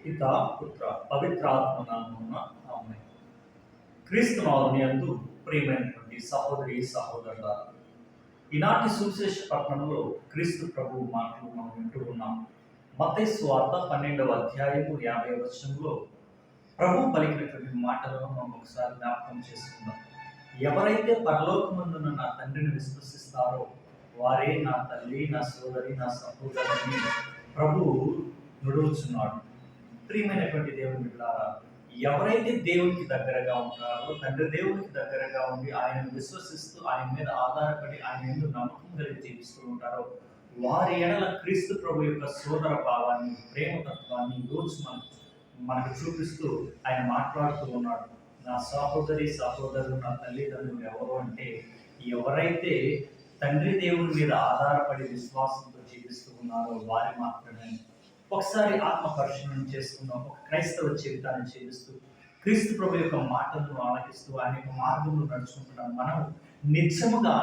పితా పుత్ర పవిత్రాత్మ నామమున ఆమేన్. క్రీస్తు యందు ప్రియమైనటువంటి సహోదరి సహోదరులారా, ఈనాటి సువిశేష పట్టణంలో క్రీస్తు ప్రభువు మాటలు మనం వింటూ ఉన్నాం. మత్తయి సువార్త 12వ అధ్యాయము 50వ వచనంలో ప్రభు పలికినటువంటి మాటలను మనం ఒకసారి జ్ఞాపకం చేసుకుందాం. ఎవరైతే పరలోకమందున్న నా తండ్రిని విశ్వసిస్తారో వారే నా తల్లి, నా సోదరి, నా సహోదరుని ప్రభువు నుడుచున్నాడు. ప్రియమైనటువంటి దేవుని బిడ్డలారా, ఎవరైతే దేవునికి దగ్గరగా ఉంటారో, తండ్రి దేవునికి దగ్గరగా ఉండి ఆయనను విశ్వసిస్తూ ఆయన మీద ఆధారపడి ఆయన మీద నమ్మకం కలిగి జీవిస్తూ ఉంటారో వారి ఎడల క్రీస్తు ప్రభు యొక్క సోదర భావాన్ని, ప్రేమతత్వాన్ని ఈరోజు మనకు చూపిస్తూ ఆయన మాట్లాడుతూ ఉన్నాడు. నా సహోదరి సహోదరులు, నా తల్లిదండ్రులు ఎవరు అంటే ఎవరైతే తండ్రి దేవుని మీద ఆధారపడి విశ్వాసంతో జీవిస్తూ ఉన్నారో వారి మాత్రమే. ఒకసారి ఆత్మ పరిశీలన చేసుకుందాం. ఒక క్రైస్తవ జీవితాన్ని జీవిస్తూ క్రీస్తు ప్రభు యొక్క మాటలను ఆలకిస్తూ ఆయన యొక్క మార్గంలో నడుచుకుంటున్నాం. మనం నిజముగా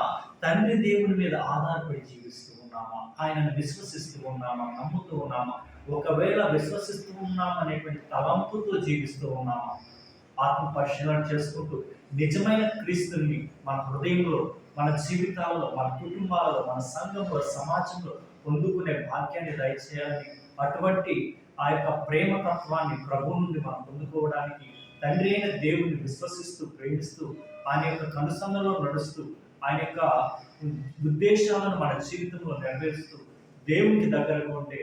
తండ్రి దేవుని మీద ఆధారపడి జీవిస్తూ ఉన్నామా? ఆయనను విశ్వసిస్తూ ఉన్నామా? నమ్ముతూ ఉన్నామా? ఒకవేళ విశ్వసిస్తూ ఉన్నామా అనేటువంటి తలంపుతో జీవిస్తూ ఉన్నామా? ఆత్మ పరిశీలన చేసుకుంటూ నిజమైన క్రీస్తుని మన హృదయంలో, మన జీవితాల్లో, మన కుటుంబాలలో, మన సంఘంలో, సమాజంలో పొందుకునే భాగ్యాన్ని దయచేయాలని, అటువంటి ఆ యొక్క ప్రేమతత్వాన్ని ప్రభు నుండి మనం పొందుకోవడానికి తండ్రి అయిన దేవుని విశ్వసిస్తూ, ప్రేమిస్తూ, ఆయన యొక్క కనుసన్నలో నడుస్తూ, ఆయన యొక్క ఉద్దేశాలను మన జీవితంలో నెరవేరుస్తూ దేవునికి దగ్గరగా ఉండే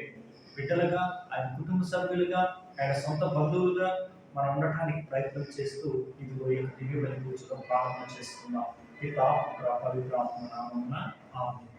బిడ్డలుగా, ఆయన కుటుంబ సభ్యులుగా, ఆయన సొంత బంధువులుగా మనం ఉండటానికి ప్రయత్నం చేస్తూ ఇదిగో ఈ దివ్య బలి పూజలో ప్రారంభం చేసుకుందాం. పితా పుత్ర పవిత్రాత్మ నామమున ఆమేన్.